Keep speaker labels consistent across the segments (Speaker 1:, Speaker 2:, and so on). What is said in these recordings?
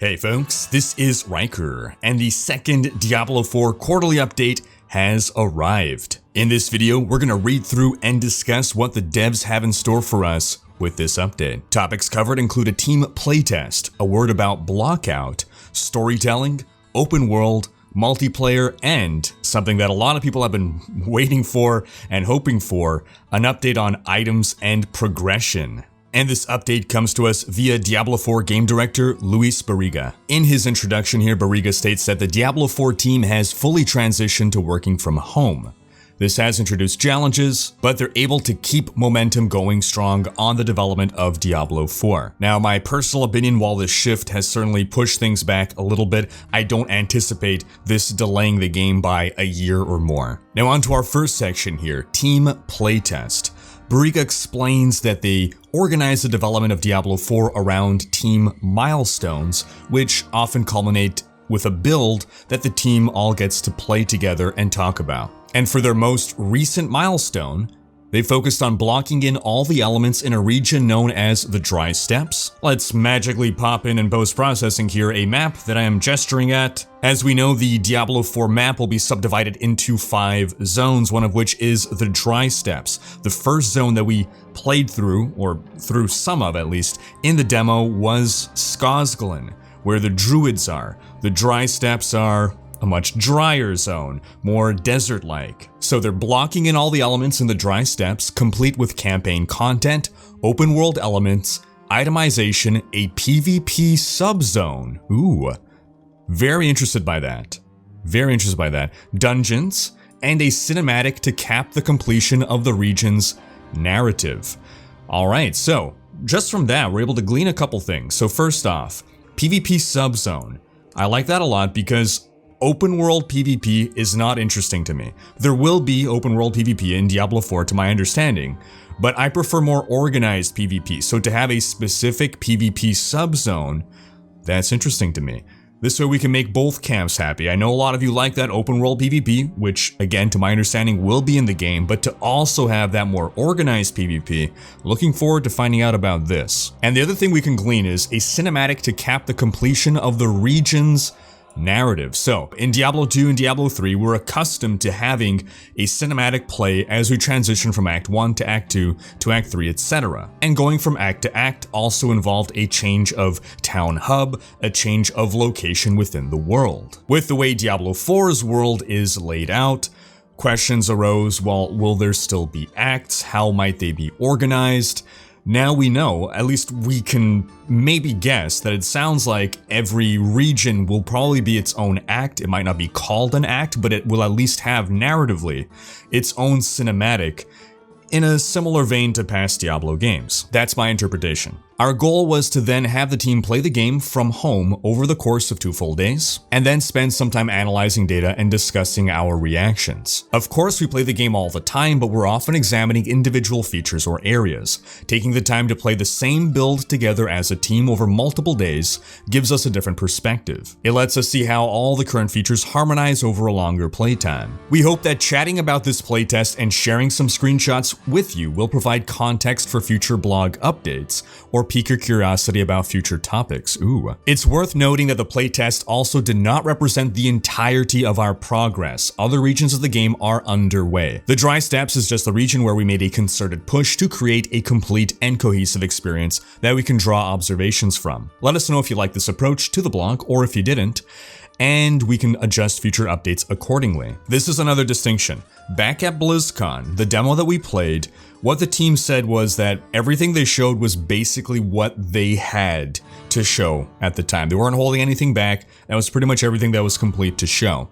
Speaker 1: Hey folks, this is Rhykker, and the second Diablo 4 quarterly update has arrived. In this video, we're going to read through and discuss what the devs have in store for us with this update. Topics covered include a team playtest, a word about Blockout, storytelling, open world, multiplayer, and something that a lot of people have been waiting for and hoping for, an update on items and progression. And this update comes to us via Diablo 4 game director Luis Barriga. In his introduction here, Barriga states that the Diablo 4 team has fully transitioned to working from home. This has introduced challenges, but they're able to keep momentum going strong on the development of Diablo 4. Now, my personal opinion, while this shift has certainly pushed things back a little bit, I don't anticipate this delaying the game by a year or more. Now on to our first section here, team playtest. Barriga explains that they organize the development of Diablo 4 around team milestones, which often culminate with a build that the team all gets to play together and talk about. And for their most recent milestone, they focused on blocking in all the elements in a region known as the Dry Steppes. Let's magically pop in post-processing here a map that I am gesturing at. As we know, the Diablo 4 map will be subdivided into 5 zones, one of which is the Dry Steppes. The first zone that we played through, or through some of at least, in the demo was Skosglen, where the Druids are. The Dry Steppes are a much drier zone, more desert-like. So they're blocking in all the elements in the Dry Steppes, complete with campaign content, open world elements, itemization, a PvP subzone. Ooh, very interested by that. Very interested by that. Dungeons, and a cinematic to cap the completion of the region's narrative. Alright, so just from that, we're able to glean a couple things. So first off, PvP subzone. I like that a lot because open world PvP is not interesting to me. There will be open world PvP in Diablo 4 to my understanding, but I prefer more organized PvP. So to have a specific PvP subzone, that's interesting to me. This way we can make both camps happy. I know a lot of you like that open world PvP, which again, to my understanding, will be in the game, but to also have that more organized PvP, looking forward to finding out about this. And the other thing we can glean is a cinematic to cap the completion of the region's narrative. So in Diablo 2 and Diablo 3, we're accustomed to having a cinematic play as we transition from Act 1 to Act 2 to Act 3, etc. And going from Act to Act also involved a change of town hub, a change of location within the world. With the way Diablo 4's world is laid out, questions arose, well, will there still be acts? How might they be organized? Now we know, at least we can maybe guess, that it sounds like every region will probably be its own act. It might not be called an act, but it will at least have narratively its own cinematic in a similar vein to past Diablo games. That's my interpretation. Our goal was to then have the team play the game from home over the course of 2 full days, and then spend some time analyzing data and discussing our reactions. Of course, we play the game all the time, but we're often examining individual features or areas. Taking the time to play the same build together as a team over multiple days gives us a different perspective. It lets us see how all the current features harmonize over a longer playtime. We hope that chatting about this playtest and sharing some screenshots with you will provide context for future blog updates, or pique your curiosity about future topics. Ooh. It's worth noting that the playtest also did not represent the entirety of our progress. Other regions of the game are underway. The Dry Steppes is just the region where we made a concerted push to create a complete and cohesive experience that we can draw observations from. Let us know if you like this approach to the blog, or if you didn't, and we can adjust future updates accordingly. This is another distinction. Back at BlizzCon, the demo that we played, what the team said was that everything they showed was basically what they had to show at the time. They weren't holding anything back. That was pretty much everything that was complete to show.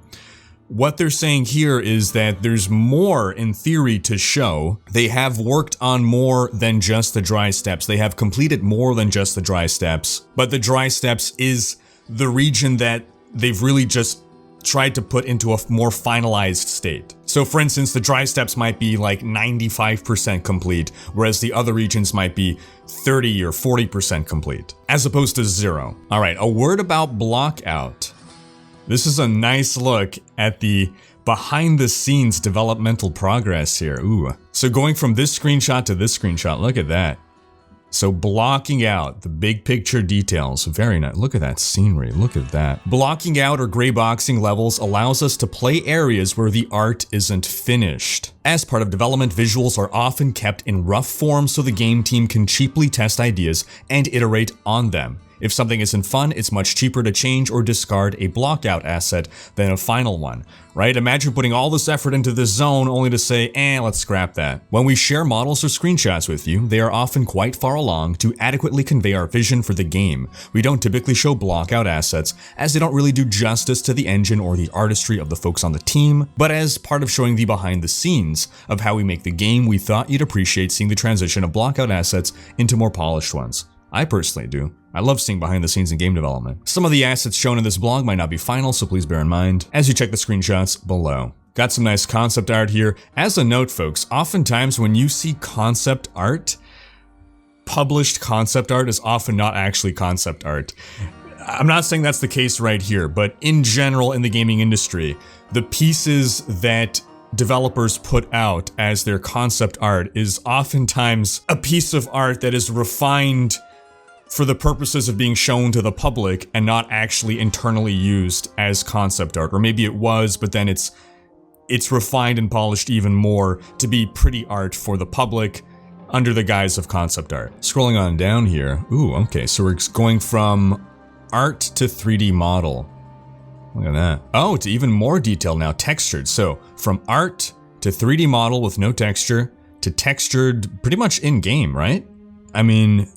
Speaker 1: What they're saying here is that there's more in theory to show. They have worked on more than just the Dry Steppes. They have completed more than just the Dry Steppes, but the Dry Steppes is the region that they've really just tried to put into a more finalized state. So for instance, the Dry Steppes might be like 95% complete, whereas the other regions might be 30 or 40% complete, as opposed to 0. All right, a word about Blockout. This is a nice look at the behind the scenes developmental progress here. Ooh. So going from this screenshot to this screenshot, look at that. So blocking out the big picture details, very nice. Look at that scenery, look at that. Blocking out or gray boxing levels allows us to play areas where the art isn't finished. As part of development, visuals are often kept in rough form so the game team can cheaply test ideas and iterate on them. If something isn't fun, it's much cheaper to change or discard a blockout asset than a final one, right? Imagine putting all this effort into this zone only to say, let's scrap that. When we share models or screenshots with you, they are often quite far along to adequately convey our vision for the game. We don't typically show blockout assets, as they don't really do justice to the engine or the artistry of the folks on the team, but as part of showing the behind the scenes of how we make the game, we thought you'd appreciate seeing the transition of blockout assets into more polished ones. I personally do. I love seeing behind the scenes in game development. Some of the assets shown in this blog might not be final, so please bear in mind as you check the screenshots below. Got some nice concept art here. As a note, folks, oftentimes when you see concept art, published concept art is often not actually concept art. I'm not saying that's the case right here, but in general in the gaming industry, the pieces that developers put out as their concept art is oftentimes a piece of art that is refined for the purposes of being shown to the public and not actually internally used as concept art. Or maybe it was, but then it's refined and polished even more to be pretty art for the public under the guise of concept art. Scrolling on down here. Ooh, okay, so we're going from art to 3D model. Look at that. Oh, to even more detail now, textured. So from art to 3D model with no texture to textured pretty much in-game, right? I mean,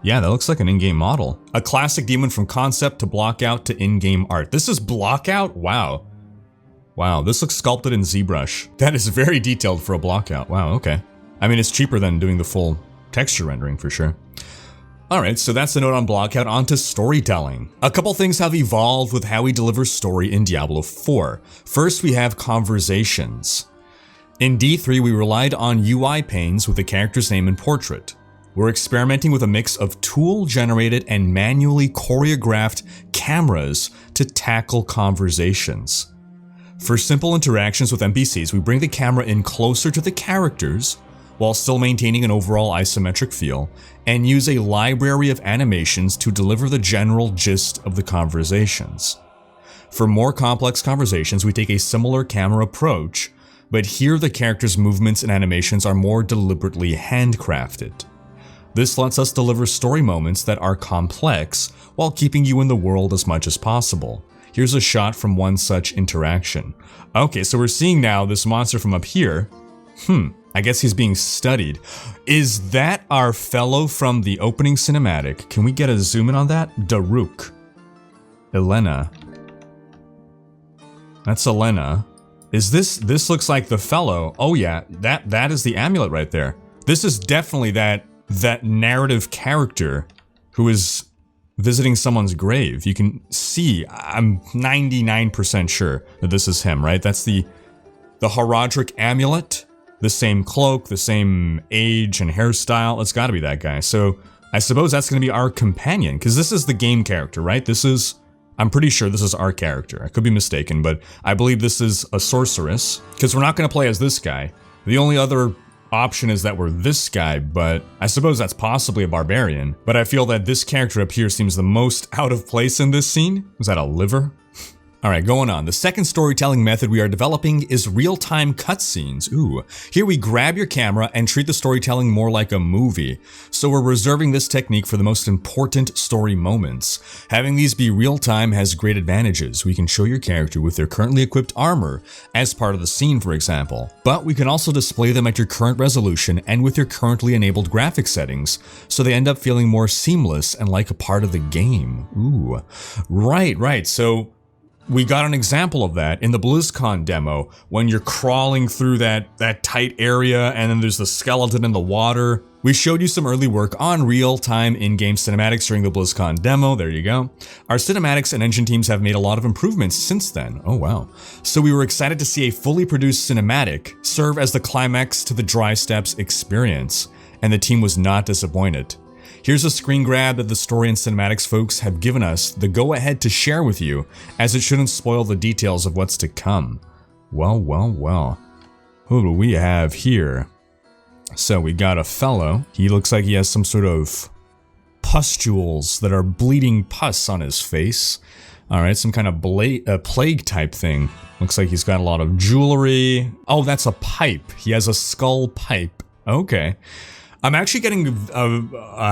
Speaker 1: yeah, that looks like an in-game model. A classic demon from concept to blockout to in-game art. This is blockout? Wow. Wow, this looks sculpted in ZBrush. That is very detailed for a blockout. Wow, okay. I mean, it's cheaper than doing the full texture rendering for sure. Alright, so that's the note on blockout. On to storytelling. A couple things have evolved with how we deliver story in Diablo 4. First, we have conversations. In D3, we relied on UI panes with the character's name and portrait. We're experimenting with a mix of tool-generated and manually choreographed cameras to tackle conversations. For simple interactions with NPCs, we bring the camera in closer to the characters while still maintaining an overall isometric feel, and use a library of animations to deliver the general gist of the conversations. For more complex conversations, we take a similar camera approach, but here the characters' movements and animations are more deliberately handcrafted. This lets us deliver story moments that are complex while keeping you in the world as much as possible. Here's a shot from one such interaction. Okay, so we're seeing now this monster from up here. I guess he's being studied. Is that our fellow from the opening cinematic? Can we get a zoom in on that? Daruk. Elena. That's Elena. Is this looks like the fellow. Oh yeah, that is the amulet right there. This is definitely that narrative character who is visiting someone's grave. You can see, I'm 99% sure that this is him, right? That's the Horadric amulet, the same cloak, the same age and hairstyle. It's gotta be that guy. So I suppose that's gonna be our companion, because this is the game character, right? I'm pretty sure this is our character. I could be mistaken, but I believe this is a sorceress, because we're not gonna play as this guy. The only other option is that we're this guy, but I suppose that's possibly a barbarian. But I feel that this character up here seems the most out of place in this scene. Was that a liver? Alright, going on. The second storytelling method we are developing is real-time cutscenes. Ooh. Here we grab your camera and treat the storytelling more like a movie. So we're reserving this technique for the most important story moments. Having these be real-time has great advantages. We can show your character with their currently equipped armor as part of the scene, for example. But we can also display them at your current resolution and with your currently enabled graphic settings, so they end up feeling more seamless and like a part of the game. Ooh. Right. So we got an example of that in the BlizzCon demo, when you're crawling through that tight area and then there's the skeleton in the water. We showed you some early work on real-time in-game cinematics during the BlizzCon demo, there you go. Our cinematics and engine teams have made a lot of improvements since then, oh wow. So we were excited to see a fully produced cinematic serve as the climax to the Dry Steps experience, and the team was not disappointed. Here's a screen grab that the story and cinematics folks have given us the go-ahead to share with you, as it shouldn't spoil the details of what's to come. Well. Who do we have here? So we got a fellow. He looks like he has some sort of pustules that are bleeding pus on his face. Alright, some kind of plague type thing. Looks like he's got a lot of jewelry. Oh, that's a pipe. He has a skull pipe. Okay. I'm actually getting a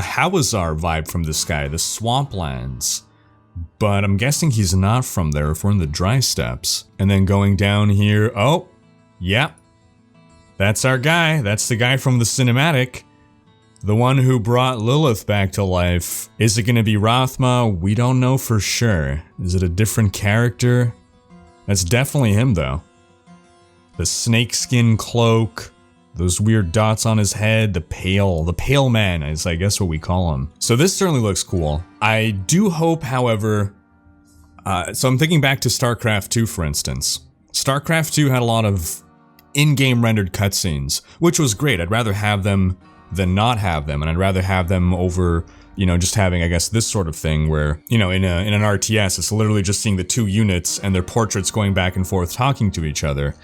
Speaker 1: Hawazar vibe from this guy, the Swamplands. But I'm guessing he's not from there if we're in the dry steppes. And then going down here, oh, yeah. That's our guy. That's the guy from the cinematic. The one who brought Lilith back to life. Is it going to be Rathma? We don't know for sure. Is it a different character? That's definitely him though. The snakeskin cloak. Those weird dots on his head, the pale man is I guess what we call him. So this certainly looks cool. I do hope, however, so I'm thinking back to StarCraft 2 for instance. StarCraft 2 had a lot of in-game rendered cutscenes, which was great. I'd rather have them than not have them, and I'd rather have them over, you know, just having, I guess, this sort of thing where, you know, in an RTS, it's literally just seeing the two units and their portraits going back and forth talking to each other.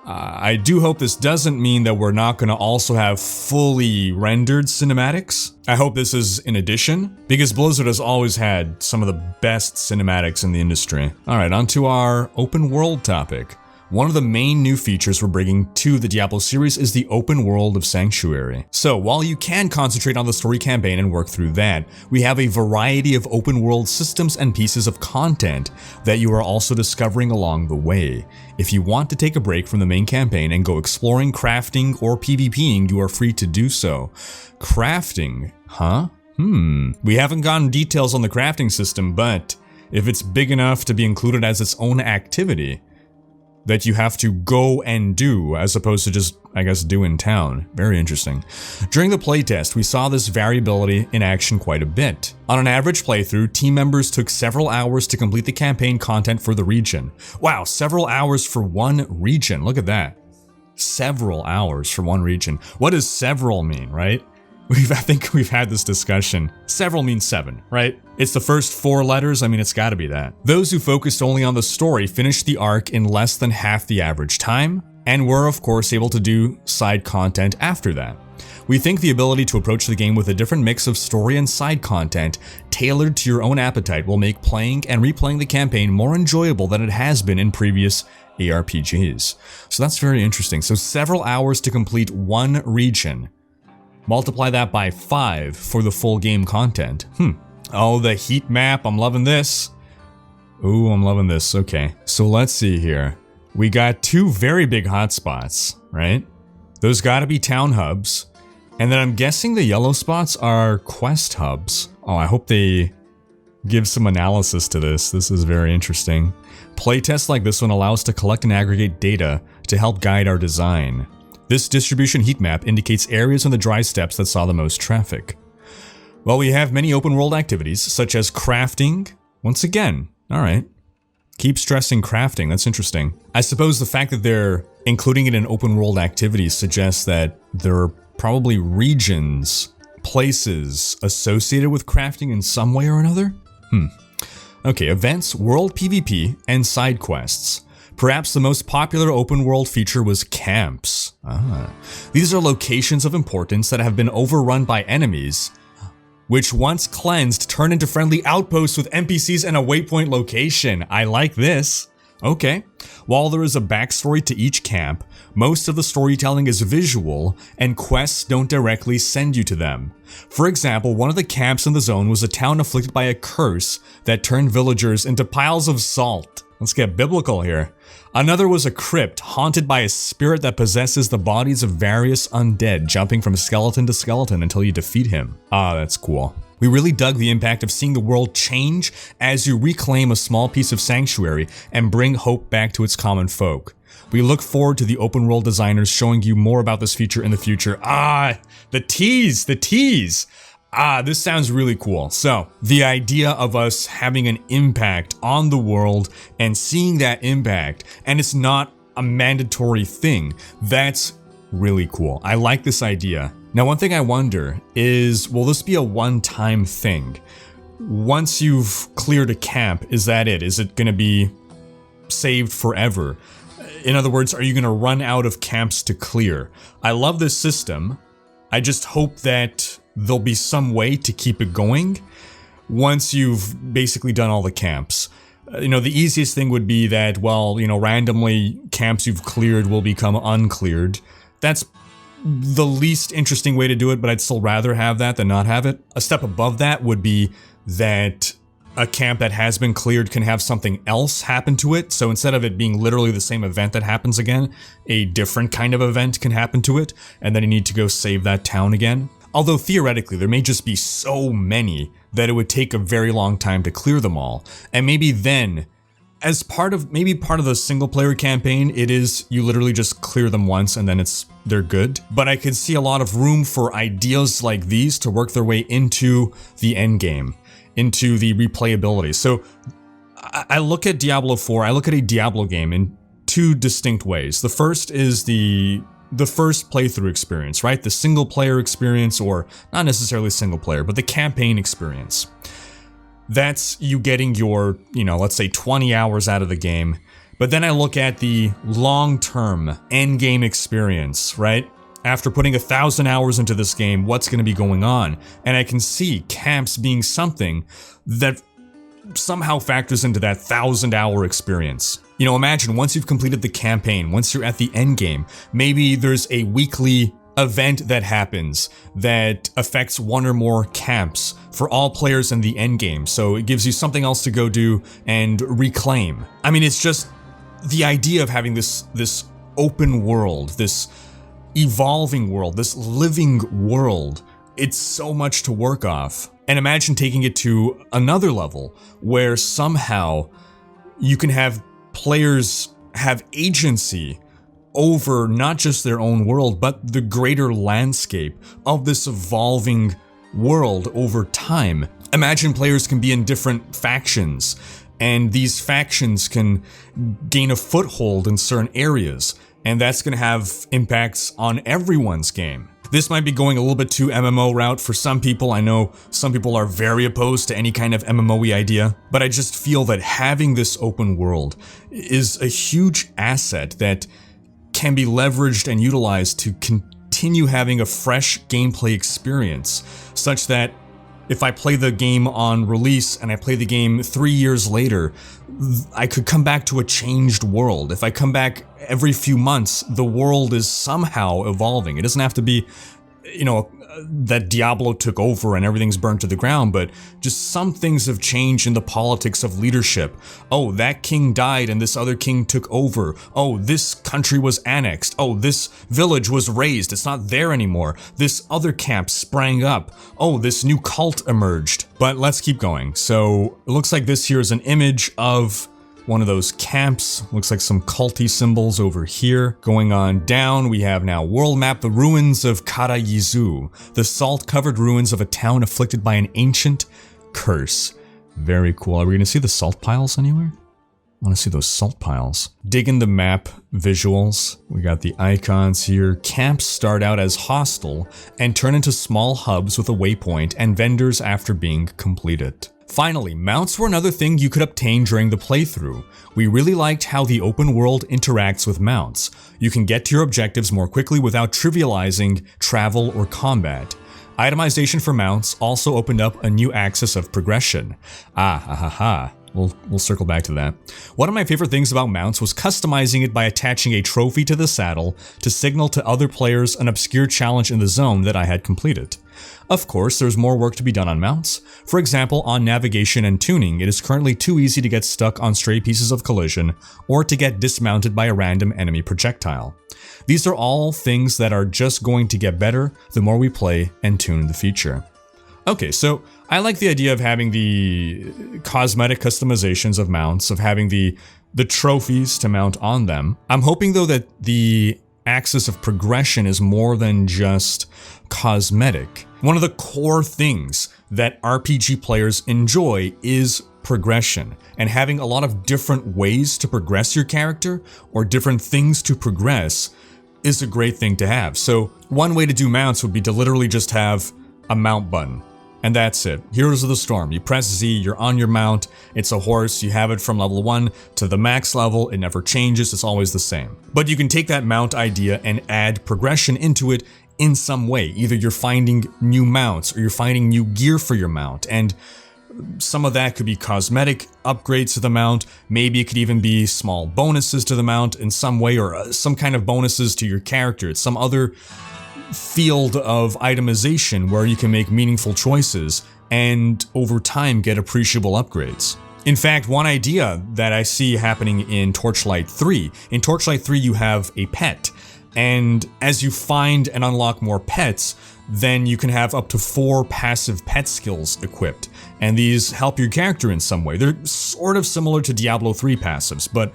Speaker 1: I do hope this doesn't mean that we're not going to also have fully rendered cinematics. I hope this is in addition, because Blizzard has always had some of the best cinematics in the industry. Alright, on to our open world topic. One of the main new features we're bringing to the Diablo series is the open world of Sanctuary. So while you can concentrate on the story campaign and work through that, we have a variety of open world systems and pieces of content that you are also discovering along the way. If you want to take a break from the main campaign and go exploring, crafting, or PvPing, you are free to do so. Crafting, huh? We haven't gotten details on the crafting system, but if it's big enough to be included as its own activity, that you have to go and do, as opposed to just, I guess, do in town. Very interesting. During the playtest, we saw this variability in action quite a bit. On an average playthrough, team members took several hours to complete the campaign content for the region. Wow, several hours for one region, look at that. Several hours for one region. What does several mean, right? I think we've had this discussion. Several means 7, right? It's the first 4 letters, I mean, it's gotta be that. Those who focused only on the story finished the arc in less than half the average time, and were of course able to do side content after that. We think the ability to approach the game with a different mix of story and side content, tailored to your own appetite, will make playing and replaying the campaign more enjoyable than it has been in previous ARPGs. So that's very interesting. So several hours to complete one region. Multiply that by 5 for the full game content. Oh, the heat map, I'm loving this. Ooh, I'm loving this, okay. So let's see here. We got 2 very big hotspots, right? Those gotta be town hubs. And then I'm guessing the yellow spots are quest hubs. Oh, I hope they give some analysis to this. This is very interesting. Playtests like this one allow us to collect and aggregate data to help guide our design. This distribution heat map indicates areas on the dry steppes that saw the most traffic. Well, we have many open world activities, such as crafting. Once again, alright. Keep stressing crafting, that's interesting. I suppose the fact that they're including it in open world activities suggests that there are probably regions, places associated with crafting in some way or another? Okay, events, world PvP, and side quests. Perhaps the most popular open world feature was camps. These are locations of importance that have been overrun by enemies, which once cleansed turn into friendly outposts with NPCs and a waypoint location. I like this. Okay. While there is a backstory to each camp, most of the storytelling is visual, and quests don't directly send you to them. For example, one of the camps in the zone was a town afflicted by a curse that turned villagers into piles of salt. Let's get biblical here. Another was a crypt haunted by a spirit that possesses the bodies of various undead, jumping from skeleton to skeleton until you defeat him. Ah, that's cool. We really dug the impact of seeing the world change as you reclaim a small piece of sanctuary and bring hope back to its common folk. We look forward to the open world designers showing you more about this feature in the future. Ah, the tease, the tease. Ah, this sounds really cool. So, the idea of us having an impact on the world and seeing that impact, and it's not a mandatory thing, that's really cool. I like this idea. Now, one thing I wonder is, will this be a one-time thing? Once you've cleared a camp, is that it? Is it gonna be saved forever? In other words, are you going to run out of camps to clear? I love this system. I just hope that there'll be some way to keep it going once you've basically done all the camps. You know, the easiest thing would be that, well, you know, randomly camps you've cleared will become uncleared. That's the least interesting way to do it, but I'd still rather have that than not have it. A step above that would be that a camp that has been cleared can have something else happen to it. So instead of it being literally the same event that happens again, a different kind of event can happen to it, and then you need to go save that town again. Although theoretically, there may just be so many that it would take a very long time to clear them all. And maybe then, as part of the single player campaign, it is you literally just clear them once and then they're good. But I could see a lot of room for ideas like these to work their way into the end game, into the replayability. So I look at Diablo 4, I look at a Diablo game in two distinct ways. The first is the first playthrough experience, right? The single player experience, or not necessarily single player, but the campaign experience. That's you getting your, you know, let's say 20 hours out of the game. But then I look at the long-term end game experience, right? After putting 1,000 hours into this game, what's going to be going on? And I can see camps being something that somehow factors into that 1,000-hour experience. You know, imagine once you've completed the campaign, once you're at the end game, maybe there's a weekly event that happens that affects one or more camps for all players in the end game. So it gives you something else to go do and reclaim. I mean, it's just the idea of having this open world, this evolving world, this living world. It's so much to work off. And imagine taking it to another level where somehow you can have players have agency over not just their own world, but the greater landscape of this evolving world over time. Imagine players can be in different factions, and these factions can gain a foothold in certain areas, and that's going to have impacts on everyone's game. This might be going a little bit too MMO route for some people. I know some people are very opposed to any kind of MMO-y idea, but I just feel that having this open world is a huge asset that can be leveraged and utilized to continue having a fresh gameplay experience, such that if I play the game on release and I play the game 3 years later, I could come back to a changed world. If I come back every few months, the world is somehow evolving. It doesn't have to be, you know, that Diablo took over and everything's burnt to the ground, but just some things have changed in the politics of leadership. Oh, that king died and this other king took over. Oh, this country was annexed. Oh, this village was razed. It's not there anymore. This other camp sprang up. Oh, this new cult emerged. But let's keep going. So it looks like this here is an image of one of those camps. Looks like some culty symbols over here. Going on down, we have now world map, the ruins of Kara-Yizu, the salt-covered ruins of a town afflicted by an ancient curse. Very cool. Are we going to see the salt piles anywhere? I want to see those salt piles. Digging the map visuals. We got the icons here. Camps start out as hostile and turn into small hubs with a waypoint and vendors after being completed. Finally, mounts were another thing you could obtain during the playthrough. We really liked how the open world interacts with mounts. You can get to your objectives more quickly without trivializing travel or combat. Itemization for mounts also opened up a new axis of progression. We'll circle back to that. One of my favorite things about mounts was customizing it by attaching a trophy to the saddle to signal to other players an obscure challenge in the zone that I had completed. Of course, there's more work to be done on mounts. For example, on navigation and tuning, it is currently too easy to get stuck on stray pieces of collision or to get dismounted by a random enemy projectile. These are all things that are just going to get better the more we play and tune in the future. Okay, so I like the idea of having the cosmetic customizations of mounts, of having the trophies to mount on them. I'm hoping though that the axis of progression is more than just cosmetic. One of the core things that RPG players enjoy is progression, and having a lot of different ways to progress your character or different things to progress is a great thing to have. So one way to do mounts would be to literally just have a mount button. And that's it. Heroes of the Storm. You press Z, you're on your mount, it's a horse, you have it from level 1 to the max level, it never changes, it's always the same. But you can take that mount idea and add progression into it in some way. Either you're finding new mounts or you're finding new gear for your mount, and some of that could be cosmetic upgrades to the mount, maybe it could even be small bonuses to the mount in some way, or some kind of bonuses to your character. It's some other field of itemization where you can make meaningful choices and over time get appreciable upgrades. In fact, one idea that I see happening in Torchlight 3, in Torchlight 3 you have a pet, and as you find and unlock more pets, then you can have up to 4 passive pet skills equipped, and these help your character in some way. They're sort of similar to Diablo 3 passives, but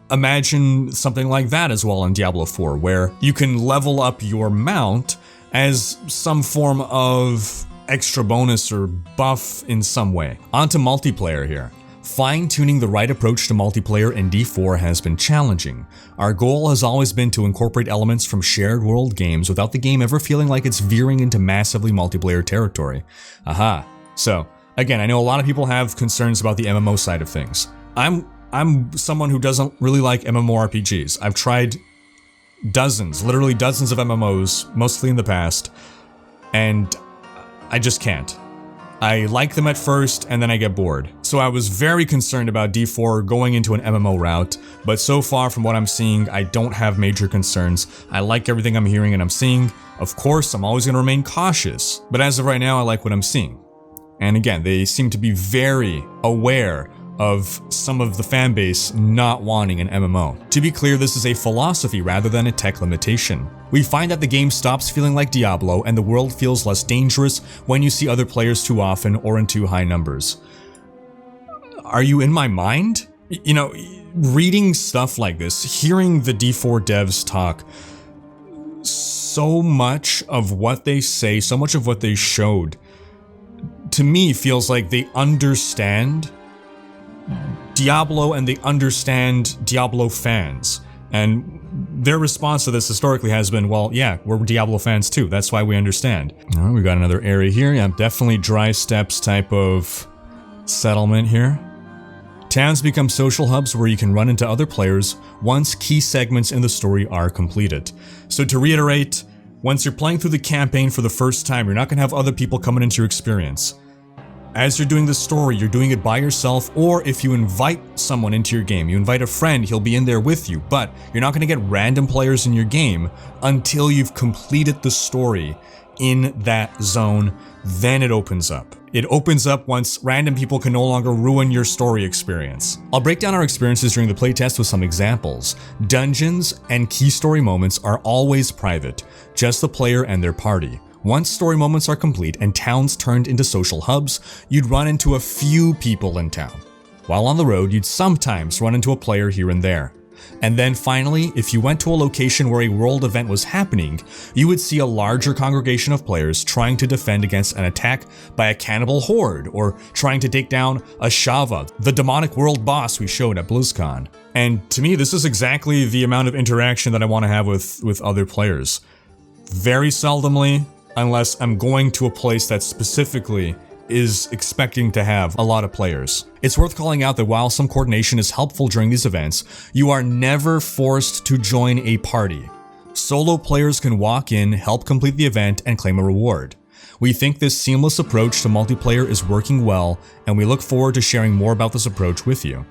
Speaker 1: imagine something like that as well in Diablo 4, where you can level up your mount as some form of extra bonus or buff in some way. On to multiplayer here. Fine-tuning the right approach to multiplayer in D4 has been challenging. Our goal has always been to incorporate elements from shared world games without the game ever feeling like it's veering into massively multiplayer territory. Aha. So, again, I know a lot of people have concerns about the MMO side of things. I'm someone who doesn't really like MMORPGs. I've tried dozens, literally dozens of MMOs, mostly in the past, and I just can't. I like them at first, and then I get bored. So I was very concerned about D4 going into an MMO route, but so far from what I'm seeing, I don't have major concerns. I like everything I'm hearing and I'm seeing. Of course, I'm always going to remain cautious, but as of right now, I like what I'm seeing. And again, they seem to be very aware of some of the fanbase not wanting an MMO. To be clear, this is a philosophy rather than a tech limitation. We find that the game stops feeling like Diablo and the world feels less dangerous when you see other players too often or in too high numbers. Are you in my mind? You know, reading stuff like this, hearing the D4 devs talk, so much of what they say, so much of what they showed, to me feels like they understand Diablo and they understand Diablo fans. And their response to this historically has been, well, yeah, we're Diablo fans too. That's why we understand. All right, we got another area here. Yeah, definitely dry steppes type of settlement here. Towns become social hubs where you can run into other players once key segments in the story are completed. So to reiterate, once you're playing through the campaign for the first time, you're not going to have other people coming into your experience. As you're doing the story, you're doing it by yourself, or if you invite someone into your game, you invite a friend, he'll be in there with you, but you're not going to get random players in your game until you've completed the story in that zone. Then it opens up. It opens up once random people can no longer ruin your story experience. I'll break down our experiences during the playtest with some examples. Dungeons and key story moments are always private, just the player and their party. Once story moments are complete and towns turned into social hubs, you'd run into a few people in town. While on the road, you'd sometimes run into a player here and there. And then finally, if you went to a location where a world event was happening, you would see a larger congregation of players trying to defend against an attack by a cannibal horde, or trying to take down a Shava, the demonic world boss we showed at BlizzCon. And to me, this is exactly the amount of interaction that I want to have with other players. Very seldomly, unless I'm going to a place that specifically is expecting to have a lot of players. It's worth calling out that while some coordination is helpful during these events, you are never forced to join a party. Solo players can walk in, help complete the event, and claim a reward. We think this seamless approach to multiplayer is working well, and we look forward to sharing more about this approach with you.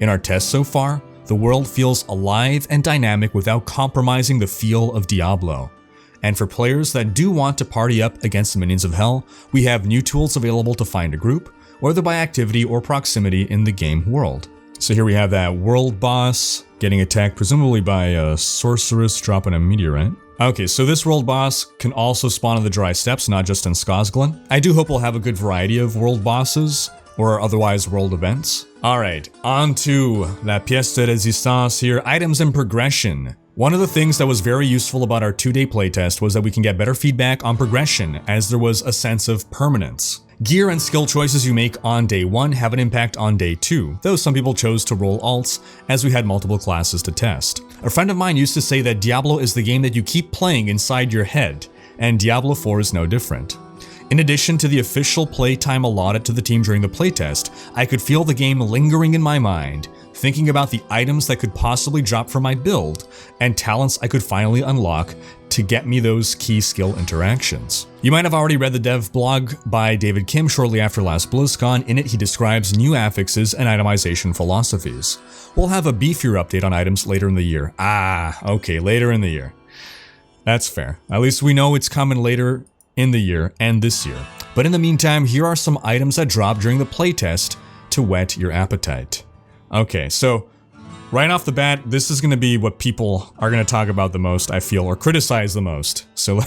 Speaker 1: In our tests so far, the world feels alive and dynamic without compromising the feel of Diablo. And for players that do want to party up against the minions of hell, we have new tools available to find a group, whether by activity or proximity in the game world. So here we have that world boss getting attacked presumably by a sorceress dropping a meteorite. Okay, so this world boss can also spawn in the dry steppes, not just in Skosglen. I do hope we'll have a good variety of world bosses, or otherwise world events. Alright, on to la pièce de résistance here, items and progression. One of the things that was very useful about our 2-day playtest was that we can get better feedback on progression, as there was a sense of permanence. Gear and skill choices you make on day 1 have an impact on day 2, though some people chose to roll alts, as we had multiple classes to test. A friend of mine used to say that Diablo is the game that you keep playing inside your head, and Diablo 4 is no different. In addition to the official playtime allotted to the team during the playtest, I could feel the game lingering in my mind, thinking about the items that could possibly drop from my build, and talents I could finally unlock to get me those key skill interactions. You might have already read the dev blog by David Kim shortly after last BlizzCon. In it, he describes new affixes and itemization philosophies. We'll have a beefier update on items later in the year. Okay, later in the year. That's fair. At least we know it's coming later in the year and this year. But in the meantime, here are some items that dropped during the playtest to whet your appetite. Okay, so right off the bat, this is going to be what people are going to talk about the most, I feel, or criticize the most. So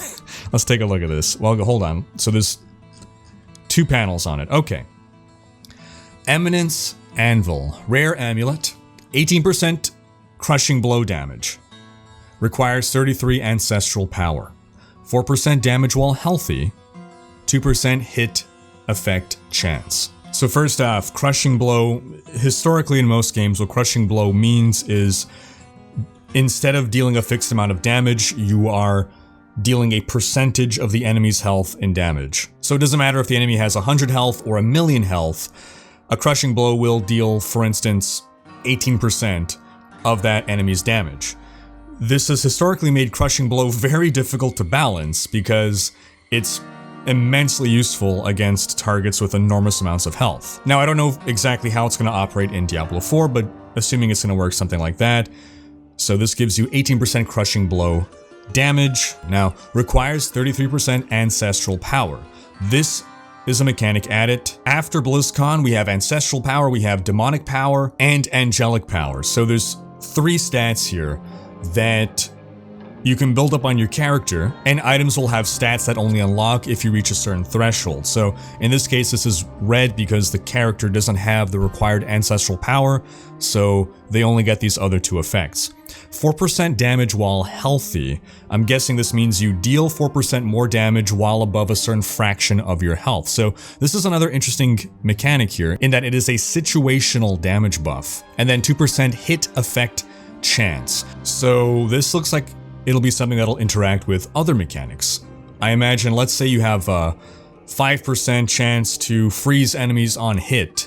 Speaker 1: let's take a look at this. Well, hold on. So there's 2 panels on it. Okay. Eminence Anvil. Rare amulet. 18% crushing blow damage. Requires 33 ancestral power. 4% damage while healthy. 2% hit effect chance. So first off, Crushing Blow, historically in most games, what Crushing Blow means is instead of dealing a fixed amount of damage, you are dealing a percentage of the enemy's health in damage. So it doesn't matter if the enemy has 100 health or 1,000,000 health, a Crushing Blow will deal, for instance, 18% of that enemy's damage. This has historically made Crushing Blow very difficult to balance because it's immensely useful against targets with enormous amounts of health. Now, I don't know exactly how it's going to operate in Diablo 4, but assuming it's going to work something like that. So this gives you 18% Crushing Blow damage. Now, requires 33% Ancestral Power. This is a mechanic added. After BlizzCon, we have Ancestral Power, we have Demonic Power, and Angelic Power. So there's 3 stats here that you can build up on your character, and items will have stats that only unlock if you reach a certain threshold. So in this case, this is red because the character doesn't have the required ancestral power, so they only get these other 2 effects. 4% damage while healthy. I'm guessing this means you deal 4% more damage while above a certain fraction of your health. So this is another interesting mechanic here, in that it is a situational damage buff. And then 2% hit effect chance. So this looks like it'll be something that'll interact with other mechanics. I imagine, let's say you have a 5% chance to freeze enemies on hit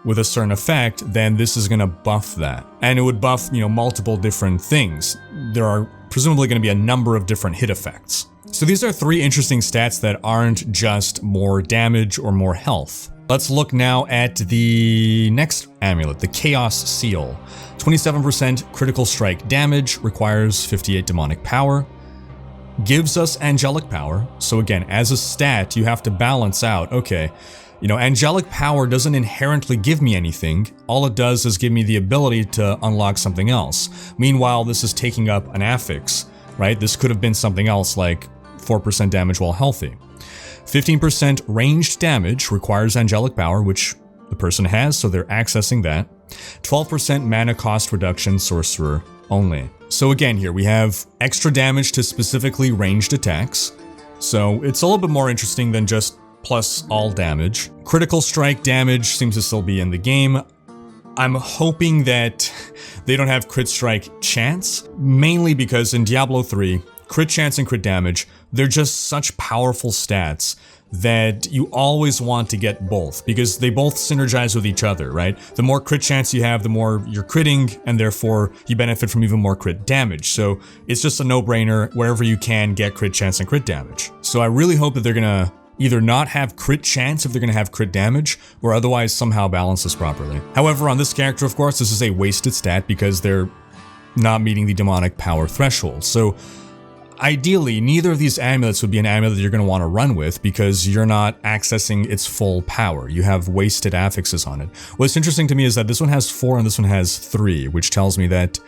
Speaker 1: with a certain effect, then this is gonna buff that. And it would buff, multiple different things. There are presumably gonna be a number of different hit effects. So these are 3 interesting stats that aren't just more damage or more health. Let's look now at the next amulet, the Chaos Seal. 27% critical strike damage, requires 58 demonic power, gives us angelic power. So again, as a stat, you have to balance out, okay, angelic power doesn't inherently give me anything. All it does is give me the ability to unlock something else. Meanwhile, this is taking up an affix, right? This could have been something else like 4% damage while healthy. 15% ranged damage, requires angelic power, which the person has, so they're accessing that. 12% mana cost reduction, sorcerer only. So again, here we have extra damage to specifically ranged attacks. So it's a little bit more interesting than just plus all damage. Critical strike damage seems to still be in the game. I'm hoping that they don't have crit strike chance, mainly because in Diablo 3, crit chance and crit damage, they're just such powerful stats that you always want to get both, because they both synergize with each other, right? The more crit chance you have, the more you're critting, and therefore you benefit from even more crit damage. So it's just a no-brainer, wherever you can get crit chance and crit damage. So I really hope that they're gonna either not have crit chance if they're gonna have crit damage, or otherwise somehow balance this properly. However, on this character, of course, this is a wasted stat because they're not meeting the demonic power threshold. So ideally, neither of these amulets would be an amulet that you're going to want to run with because you're not accessing its full power. You have wasted affixes on it. What's interesting to me is that this one has 4 and this one has 3, which tells me that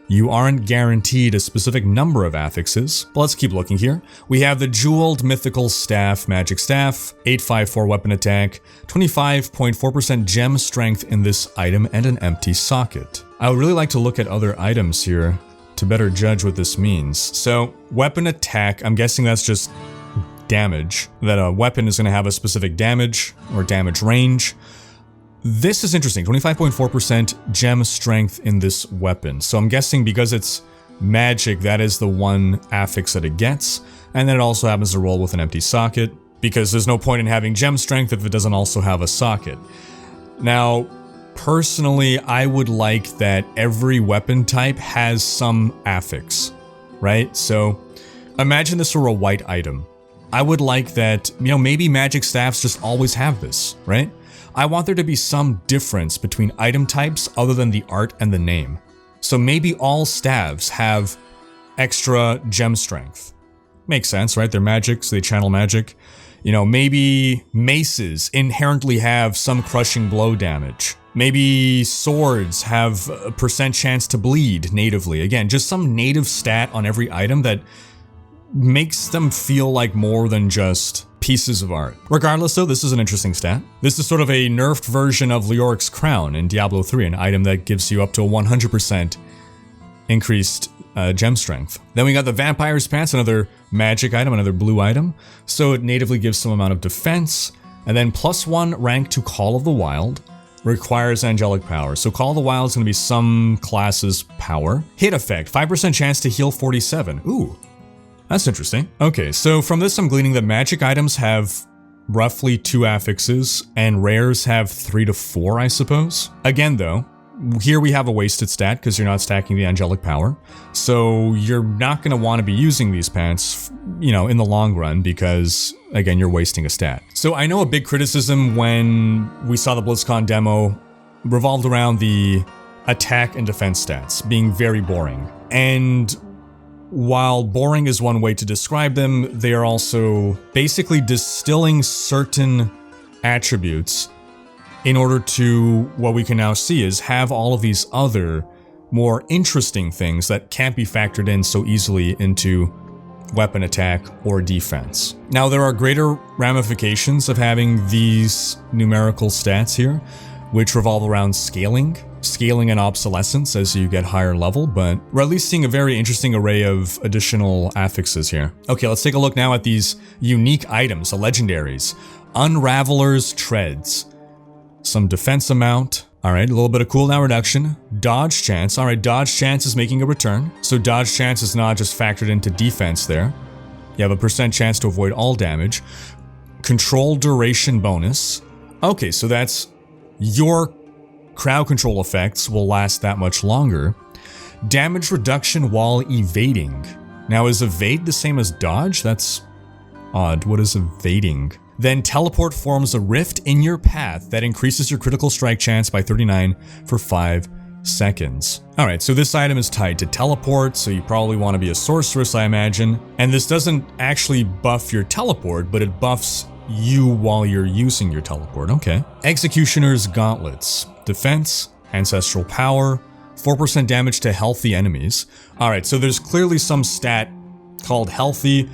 Speaker 1: you aren't guaranteed a specific number of affixes. But let's keep looking here. We have the Jeweled Mythical Staff, Magic Staff, 854 weapon attack, 25.4% gem strength in this item, and an empty socket. I would really like to look at other items here to better judge what this means. So, weapon attack, I'm guessing that's just damage, that a weapon is going to have a specific damage or damage range. This is interesting, 25.4% gem strength in this weapon. So I'm guessing because it's magic, that is the one affix that it gets, and then it also happens to roll with an empty socket. because there's no point in having gem strength if it doesn't also have a socket. Now, personally, I would like that every weapon type has some affix, right? So imagine this were a white item. I would like that, you know, maybe magic staffs just always have this, right? I want there to be some difference between item types other than the art and the name. So maybe all staves have extra gem strength. Makes sense, right? They're magic, so they channel magic. You know, maybe maces inherently have some crushing blow damage. Maybe swords have a % chance to bleed natively. Again, just some native stat on every item that makes them feel like more than just pieces of art. Regardless though, this is an interesting stat. This is sort of a nerfed version of Leoric's Crown in Diablo 3, an item that gives you up to a 100% increased gem strength. Then we got the Vampire's Pants, another magic item, another blue item. So it natively gives some amount of defense. And then +1 rank to Call of the Wild. Requires angelic power. So Call of the Wild is going to be some class's power. Hit effect, 5% chance to heal 47. Ooh. That's interesting. Okay, so from this I'm gleaning that magic items have roughly 2 affixes, and rares have 3 to 4, I suppose. Again though, here we have a wasted stat because you're not stacking the angelic power. So you're not going to want to be using these pants, you know, in the long run because, again, you're wasting a stat. So I know a big criticism when we saw the BlizzCon demo revolved around the attack and defense stats being very boring. And while boring is one way to describe them, they are also basically distilling certain attributes in order to, what we can now see is have all of these other more interesting things that can't be factored in so easily into weapon attack or defense. Now there are greater ramifications of having these numerical stats here, which revolve around scaling and obsolescence as you get higher level, but we're at least seeing a very interesting array of additional affixes here. Okay, let's take a look now at these unique items, the legendaries. Unraveler's Treads. Some defense amount. Alright, a little bit of cooldown reduction. Dodge chance. Alright, dodge chance is making a return. So dodge chance is not just factored into defense there. You have a % chance to avoid all damage. Control duration bonus. Okay, so that's your crowd control effects will last that much longer. Damage reduction while evading. Now is evade the same as dodge? That's odd. What is evading? Then teleport forms a rift in your path that increases your critical strike chance by 39 for 5 seconds. Alright, so this item is tied to teleport, so you probably want to be a sorceress, I imagine. And this doesn't actually buff your teleport, but it buffs you while you're using your teleport. Okay. Executioner's Gauntlets. Defense, ancestral power, 4% damage to healthy enemies. Alright, so there's clearly some stat called healthy.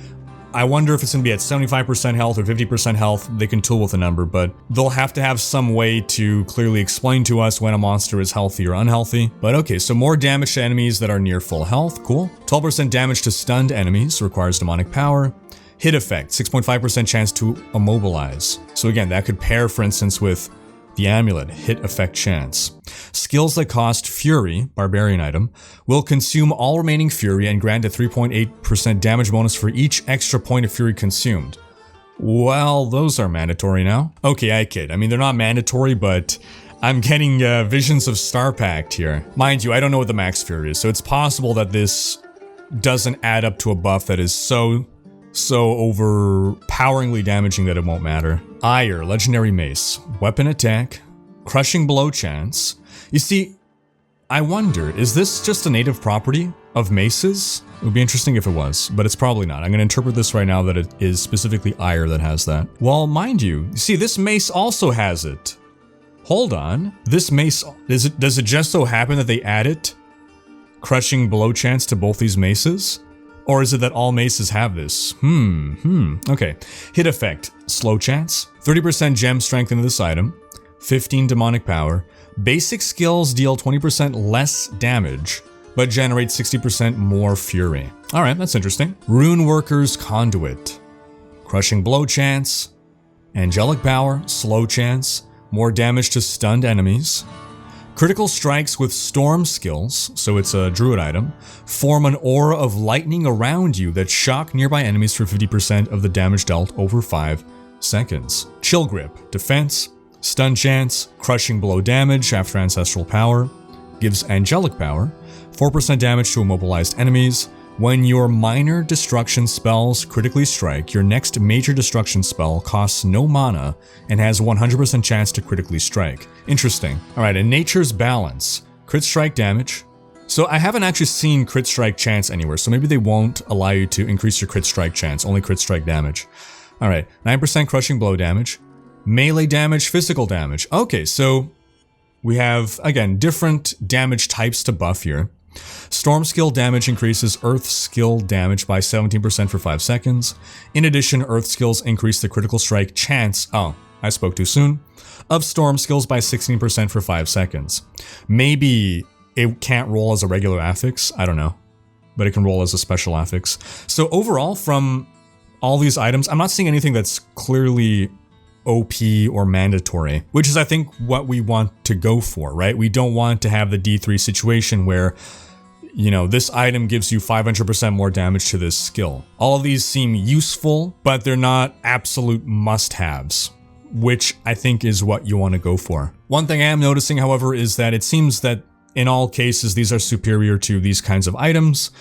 Speaker 1: I wonder if it's going to be at 75% health or 50% health. They can tool with a number, but they'll have to have some way to clearly explain to us when a monster is healthy or unhealthy. But okay, so more damage to enemies that are near full health. Cool. 12% damage to stunned enemies. Requires demonic power. Hit effect, 6.5% chance to immobilize. So again, that could pair, for instance, with the amulet, hit effect chance. Skills that cost fury, barbarian item, will consume all remaining fury and grant a 3.8% damage bonus for each extra point of fury consumed. Well, those are mandatory now. Okay, I kid. I mean, they're not mandatory, but I'm getting visions of Star Pact here. Mind you, I don't know what the max fury is, so it's possible that this doesn't add up to a buff that is so overpoweringly damaging that it won't matter. Ire, legendary mace, weapon attack, crushing blow chance. You see, I wonder, is this just a native property of maces? It would be interesting if it was, but it's probably not. I'm going to interpret this right now that it is specifically Ire that has that. Well, mind you, see, this mace also has it. Hold on. This mace, does it just so happen that they added crushing blow chance to both these maces? Or is it that all maces have this? Okay. Hit effect, slow chance, 30% gem strength into this item, 15 demonic power. Basic skills deal 20% less damage, but generate 60% more fury. Alright, that's interesting. Rune Worker's Conduit. Crushing blow chance, angelic power, slow chance, more damage to stunned enemies. Critical strikes with storm skills, so it's a druid item, form an aura of lightning around you that shock nearby enemies for 50% of the damage dealt over 5 seconds. Chill Grip, defense, stun chance, crushing blow damage after ancestral power, gives angelic power, 4% damage to immobilized enemies. When your minor destruction spells critically strike, your next major destruction spell costs no mana and has 100% chance to critically strike. Interesting. Alright, and Nature's Balance, crit strike damage. So I haven't actually seen crit strike chance anywhere, so maybe they won't allow you to increase your crit strike chance, only crit strike damage. Alright, 9% crushing blow damage, melee damage, physical damage. Okay, so we have, again, different damage types to buff here. Storm skill damage increases Earth skill damage by 17% for 5 seconds. In addition, Earth skills increase the critical strike chance, oh, I spoke too soon, of Storm skills by 16% for 5 seconds. Maybe it can't roll as a regular affix, I don't know, but it can roll as a special affix. So overall, from all these items, I'm not seeing anything that's clearly OP or mandatory, which is I think what we want to go for, right? We don't want to have the D3 situation where, you know, this item gives you 500% more damage to this skill. All of these seem useful, but they're not absolute must-haves, which I think is what you want to go for. One thing I am noticing, however, is that it seems that in all cases, these are superior to these kinds of items,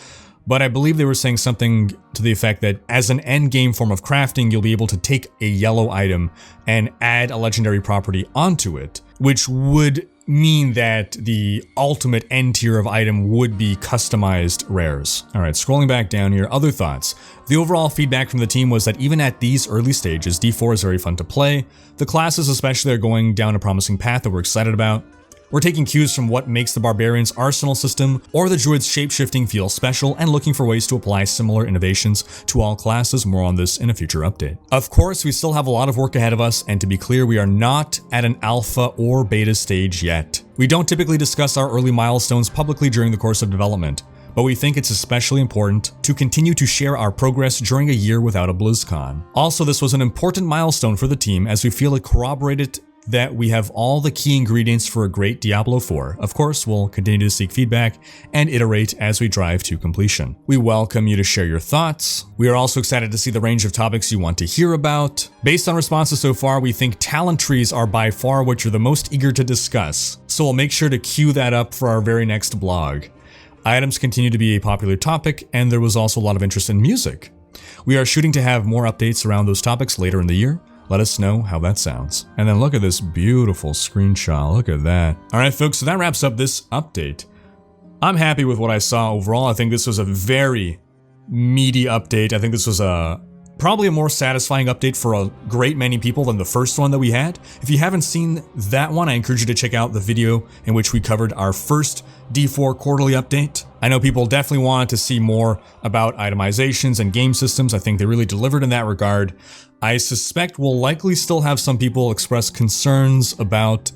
Speaker 1: but I believe they were saying something to the effect that as an end game form of crafting, you'll be able to take a yellow item and add a legendary property onto it, which would mean that the ultimate end tier of item would be customized rares. Alright, scrolling back down here, other thoughts. The overall feedback from the team was that even at these early stages, D4 is very fun to play. The classes especially are going down a promising path that we're excited about. We're taking cues from what makes the Barbarian's arsenal system or the Druid's shapeshifting feel special and looking for ways to apply similar innovations to all classes. More on this in a future update. Of course, we still have a lot of work ahead of us, and to be clear, we are not at an alpha or beta stage yet. We don't typically discuss our early milestones publicly during the course of development, but we think it's especially important to continue to share our progress during a year without a BlizzCon. Also, this was an important milestone for the team as we feel it corroborated that we have all the key ingredients for a great Diablo 4. Of course, we'll continue to seek feedback and iterate as we drive to completion. We welcome you to share your thoughts. We are also excited to see the range of topics you want to hear about. Based on responses so far, we think talent trees are by far what you're the most eager to discuss, so we'll make sure to queue that up for our very next blog. Items continue to be a popular topic, and there was also a lot of interest in music. We are shooting to have more updates around those topics later in the year. Let us know how that sounds. And then look at this beautiful screenshot. Look at that. All right, folks, so that wraps up this update. I'm happy with what I saw overall. I think this was a very meaty update. I think this was probably a more satisfying update for a great many people than the first one that we had. If you haven't seen that one, I encourage you to check out the video in which we covered our first D4 quarterly update. I know people definitely wanted to see more about itemizations and game systems. I think they really delivered in that regard. I suspect we'll likely still have some people express concerns about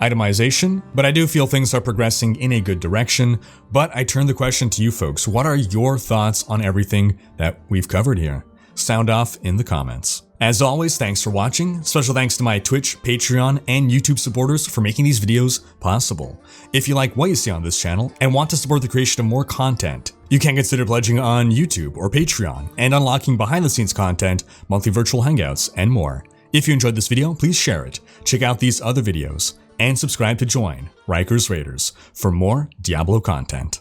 Speaker 1: itemization, but I do feel things are progressing in a good direction. But I turn the question to you folks. What are your thoughts on everything that we've covered here? Sound off in the comments. As always, thanks for watching. Special thanks to my Twitch, Patreon, and YouTube supporters for making these videos possible. If you like what you see on this channel and want to support the creation of more content, you can consider pledging on YouTube or Patreon and unlocking behind-the-scenes content, monthly virtual hangouts, and more. If you enjoyed this video, please share it, check out these other videos, and subscribe to join Rhykker's Raiders for more Diablo content.